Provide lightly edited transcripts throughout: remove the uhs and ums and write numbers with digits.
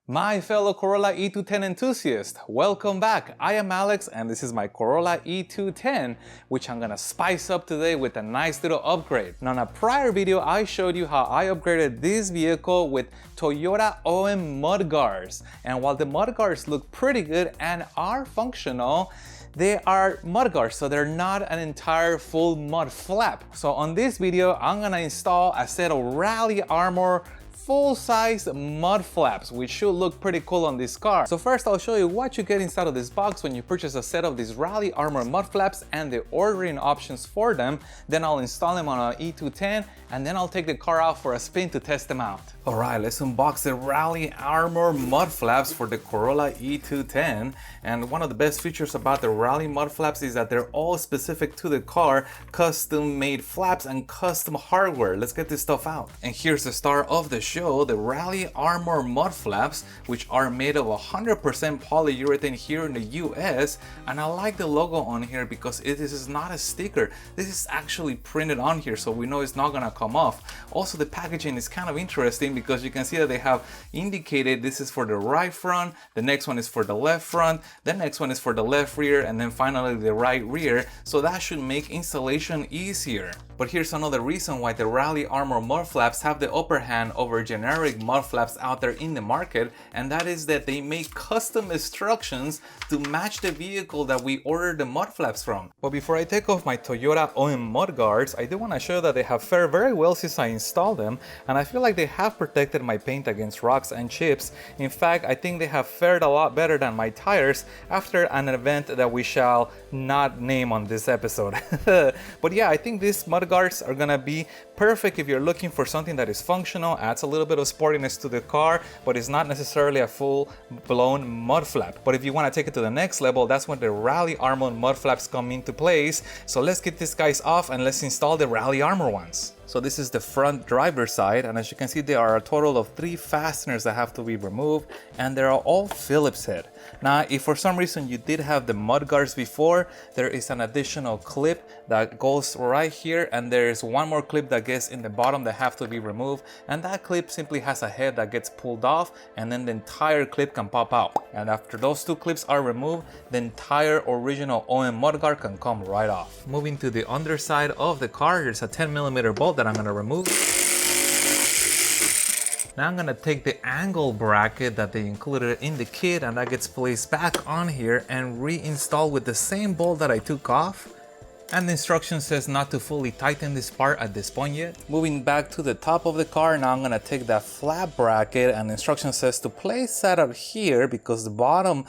My fellow Corolla E210 enthusiasts, welcome back. I am Alex and this is my Corolla E210, which I'm gonna spice up today with a nice little upgrade. Now in a prior video, I showed you how I upgraded this vehicle with Toyota OM mudguards. And while the mudguards look pretty good and are functional, they are mudguards, so they're not an entire full mud flap. So on this video, I'm gonna install a set of Rally Armor full-size mud flaps, which should look pretty cool on this car. So first I'll show you what you get inside of this box when you purchase a set of these Rally Armor mud flaps and the ordering options for them. Then I'll install them on an E210 and then I'll take the car out for a spin to test them out. Alright, let's unbox the Rally Armor mud flaps for the Corolla E210. And one of the best features about the Rally mud flaps is that they're all specific to the car, custom made flaps and custom hardware. Let's get this stuff out. And here's the star of the show, the Rally Armor mud flaps, which are made of 100% polyurethane here in the US. And I like the logo on here because this is not a sticker. This is actually printed on here, so we know it's not gonna come off. Also, the packaging is kind of interesting because you can see that they have indicated this is for the right front, the next one is for the left front, the next one is for the left rear, and then finally the right rear. So that should make installation easier. But here's another reason why the Rally Armor mud flaps have the upper hand over generic mud flaps out there in the market, and that is that they make custom instructions to match the vehicle that we ordered the mud flaps from. But before I take off my Toyota OM mud guards, I do want to show that they have fared very well since I installed them, and I feel like they have protected my paint against rocks and chips. In fact, I think they have fared a lot better than my tires after an event that we shall not name on this episode. But yeah, I think these mud guards are gonna be perfect if you're looking for something that is functional, adds a little bit of sportiness to the car, but is not necessarily a full-blown mud flap. But if you want to take it to the next level, that's when the Rally Armor mud flaps come into place. So let's get these guys off and let's install the Rally Armor ones. So this is the front driver's side, and as you can see, there are a total of 3 fasteners that have to be removed, and they're all Phillips head. Now, if for some reason you did have the mud guards before, there is an additional clip that goes right here, and there is one more clip that gets in the bottom that have to be removed, and that clip simply has a head that gets pulled off, and then the entire clip can pop out. And after those 2 clips are removed, the entire original OM mud guard can come right off. Moving to the underside of the car, there's a 10mm bolt that I'm gonna remove. Now I'm gonna take the angle bracket that they included in the kit, and that gets placed back on here and reinstalled with the same bolt that I took off. And the instruction says not to fully tighten this part at this point yet. Moving back to the top of the car, now I'm gonna take that flap bracket, and the instruction says to place that up here because the bottom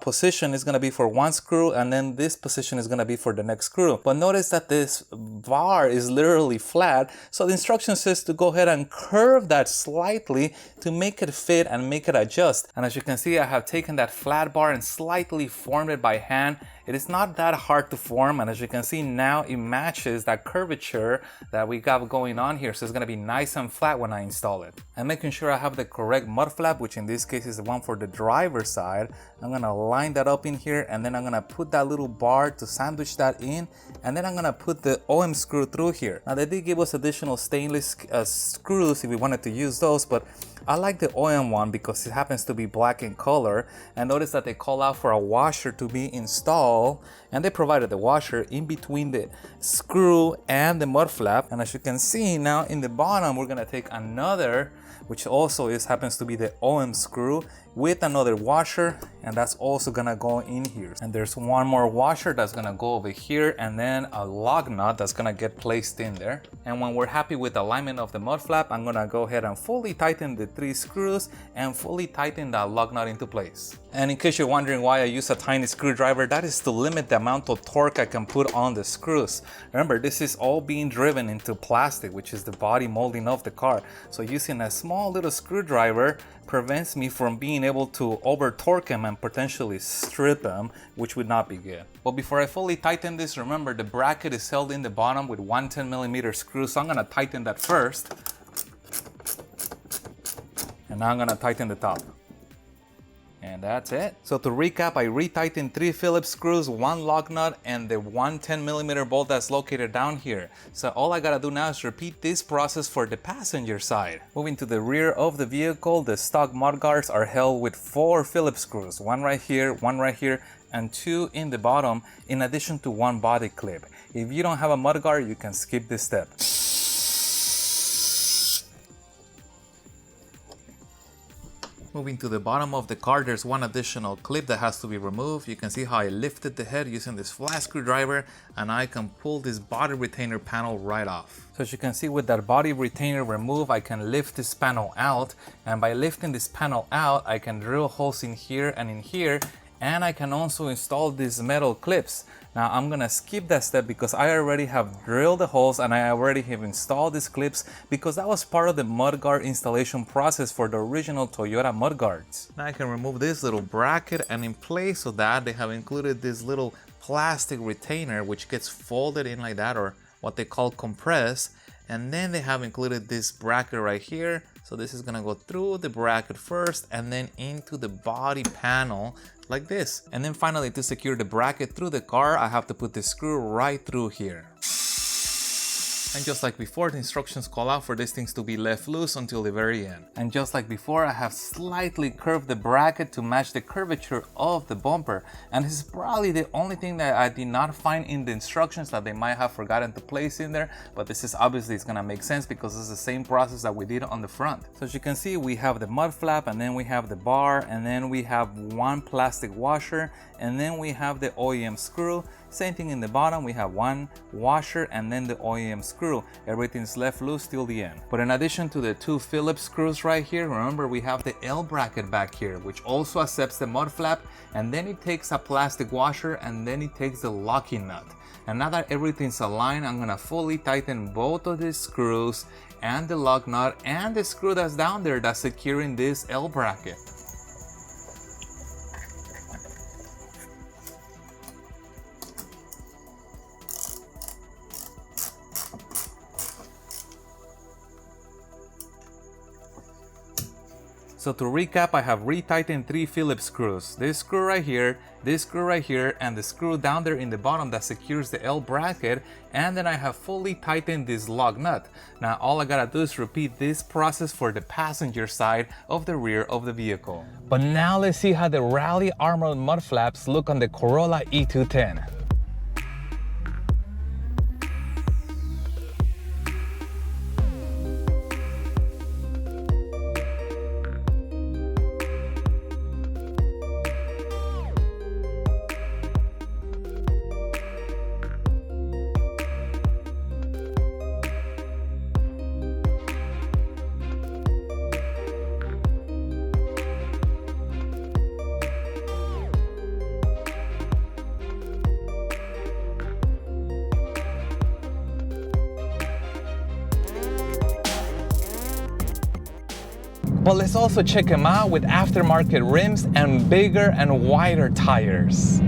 position is gonna be for one screw, and then this position is gonna be for the next screw. But notice that this bar is literally flat, so the instruction says to go ahead and curve that slightly to make it fit and make it adjust. And as you can see, I have taken that flat bar and slightly formed it by hand. It is not that hard to form, and as you can see now, it matches that curvature that we got going on here, so it's gonna be nice and flat when I install it. And making sure I have the correct mud flap, which in this case is the one for the driver's side, I'm gonna line that up in here, and then I'm gonna put that little bar to sandwich that in, and then I'm gonna put the OM screw through here. Now they did give us additional stainless screws if we wanted to use those, but I like the OM one because it happens to be black in color. And notice that they call out for a washer to be installed, and they provided the washer in between the screw and the mud flap. And as you can see now in the bottom, we're gonna take another, which also happens to be the OM screw with another washer, and that's also gonna go in here. And there's one more washer that's gonna go over here, and then a lug nut that's gonna get placed in there. And when we're happy with the alignment of the mud flap, I'm gonna go ahead and fully tighten the 3 screws and fully tighten that lug nut into place. And in case you're wondering why I use a tiny screwdriver, that is to limit the amount of torque I can put on the screws. Remember, this is all being driven into plastic, which is the body molding of the car. So using a small little screwdriver prevents me from being able to over torque them and potentially strip them, which would not be good. But before I fully tighten this, remember the bracket is held in the bottom with 110mm screw, so I'm gonna tighten that first. And now I'm gonna tighten the top. And that's it. So to recap, I retightened 3 Phillips screws, 1 lug nut, and the 110mm bolt that's located down here. So all I gotta do now is repeat this process for the passenger side. Moving to the rear of the vehicle, the stock mudguards are held with 4 Phillips screws, 1 right here, 1 right here, and 2 in the bottom, in addition to 1 body clip. If you don't have a mudguard, you can skip this step. Moving to the bottom of the car, there's 1 additional clip that has to be removed. You can see how I lifted the head using this flat screwdriver, and I can pull this body retainer panel right off. So as you can see, with that body retainer removed, I can lift this panel out, and by lifting this panel out, I can drill holes in here and in here, and I can also install these metal clips. Now I'm gonna skip that step because I already have drilled the holes and I already have installed these clips because that was part of the mudguard installation process for the original Toyota mudguards. Now I can remove this little bracket, and in place of that they have included this little plastic retainer which gets folded in like that, or what they call compress, and then they have included this bracket right here. So this is gonna go through the bracket first and then into the body panel like this. And then finally, to secure the bracket through the car, I have to put the screw right through here. And just like before, the instructions call out for these things to be left loose until the very end. And just like before, I have slightly curved the bracket to match the curvature of the bumper. And this is probably the only thing that I did not find in the instructions that they might have forgotten to place in there. But this is obviously, it's gonna make sense because it's the same process that we did on the front. So as you can see, we have the mud flap, and then we have the bar, and then we have 1 plastic washer, and then we have the OEM screw. Same thing in the bottom, we have 1 washer and then the OEM screw. Everything's left loose till the end. But in addition to the 2 Phillips screws right here, remember we have the L bracket back here, which also accepts the mud flap, and then it takes a plastic washer, and then it takes the locking nut. And now that everything's aligned, I'm gonna fully tighten both of these screws and the lock nut and the screw that's down there that's securing this L bracket. So to recap, I have retightened 3 Phillips screws. This screw right here, this screw right here, and the screw down there in the bottom that secures the L bracket, and then I have fully tightened this lug nut. Now all I gotta do is repeat this process for the passenger side of the rear of the vehicle. But now let's see how the rally armored mud flaps look on the Corolla E210. But let's also check them out with aftermarket rims and bigger and wider tires.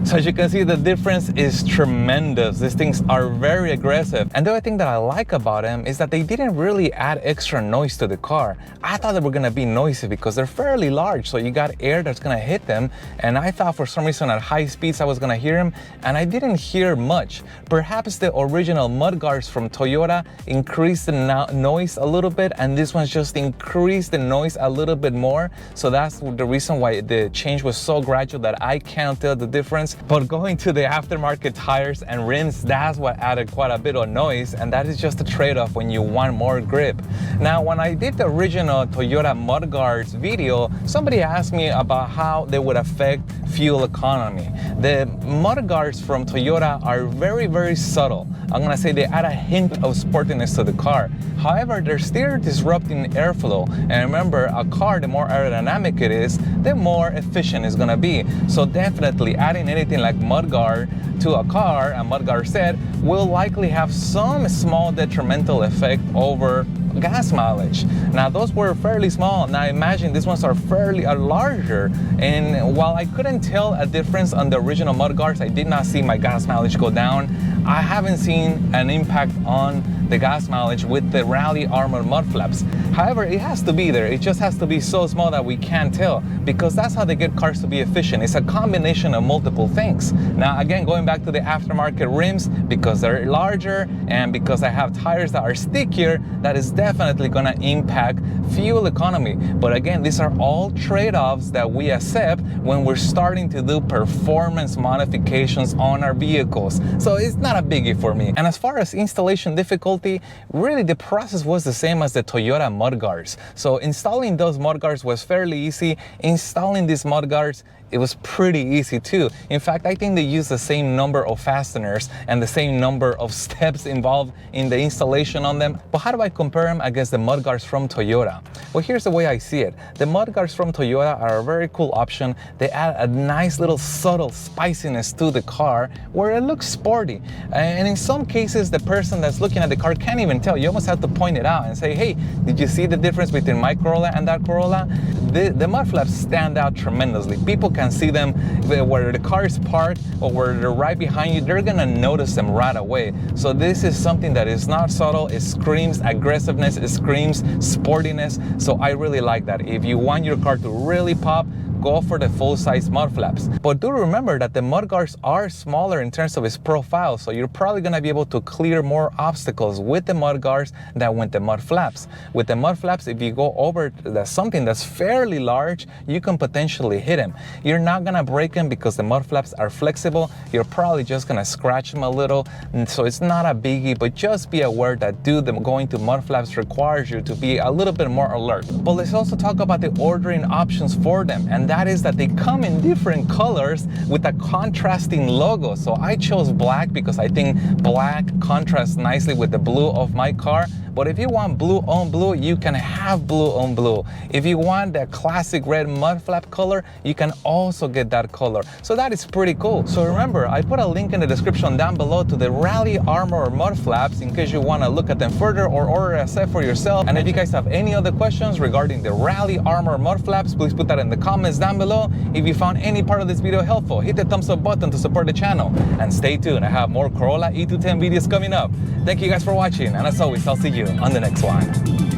So as you can see, the difference is tremendous. These things are very aggressive. And the other thing that I like about them is that they didn't really add extra noise to the car. I thought they were gonna be noisy because they're fairly large, so you got air that's gonna hit them. And I thought for some reason at high speeds I was gonna hear them, and I didn't hear much. Perhaps the original mudguards from Toyota increased the noise a little bit, and this one's just increased the noise a little bit more. So that's the reason why the change was so gradual that I can't tell the difference. But going to the aftermarket tires and rims, that's what added quite a bit of noise, and that is just a trade-off when you want more grip. Now, when I did the original Toyota mudguards video, somebody asked me about how they would affect fuel economy. The mudguards from Toyota are very, very subtle. I'm gonna say they add a hint of sportiness to the car. However, they're still disrupting airflow. And remember, a car, the more aerodynamic it is, the more efficient it's gonna be. So definitely adding anything like mudguard to a car, a mudguard set, will likely have some small detrimental effect over gas mileage. Now, those were fairly small. Now imagine these ones are fairly larger, and while I couldn't tell a difference on the original mudguards, I did not see my gas mileage go down. I haven't seen an impact on the gas mileage with the Rally Armor mud flaps. However, it has to be there. It just has to be so small that we can't tell, because that's how they get cars to be efficient. It's a combination of multiple things. Now, again, going back to the aftermarket rims, because they're larger and because I have tires that are stickier, that is definitely gonna impact fuel economy. But again, these are all trade-offs that we accept when we're starting to do performance modifications on our vehicles. So it's not a biggie for me. And as far as installation difficulty, really the process was the same as the Toyota mudguards. So installing those mudguards was fairly easy. Installing these mudguards, it was pretty easy too. In fact, I think they used the same number of fasteners and the same number of steps involved in the installation on them. But how do I compare them against the mudguards from Toyota? Well, here's the way I see it. The mudguards from Toyota are a very cool option. They add a nice little subtle spiciness to the car where it looks sporty. And in some cases, the person that's looking at the car can't even tell. You almost have to point it out and say, hey, did you see the difference between my Corolla and that Corolla? The mud flaps stand out tremendously. People can see them where the car is parked or where they're right behind you. They're gonna notice them right away. So this is something that is not subtle. It screams aggressiveness, it screams sportiness. So I really like that. If you want your car to really pop, go for the full-size mud flaps. But do remember that the mudguards are smaller in terms of its profile, so you're probably gonna be able to clear more obstacles with the mudguards than with the mud flaps. With the mud flaps, if you go over something that's fairly large, you can potentially hit them. You're not gonna break them because the mud flaps are flexible. You're probably just gonna scratch them a little, and so it's not a biggie, but just be aware that going to mud flaps requires you to be a little bit more alert. But let's also talk about the ordering options for them, and that is that they come in different colors with a contrasting logo. So I chose black because I think black contrasts nicely with the blue of my car. But if you want blue on blue, you can have blue on blue. If you want that classic red mud flap color, you can also get that color. So that is pretty cool. So remember, I put a link in the description down below to the Rally Armor mud flaps in case you want to look at them further or order a set for yourself. And if you guys have any other questions regarding the Rally Armor mud flaps, please put that in the comments down below. If you found any part of this video helpful, hit the thumbs up button to support the channel. And stay tuned, I have more Corolla E210 videos coming up. Thank you guys for watching, and as always, I'll see you on the next one.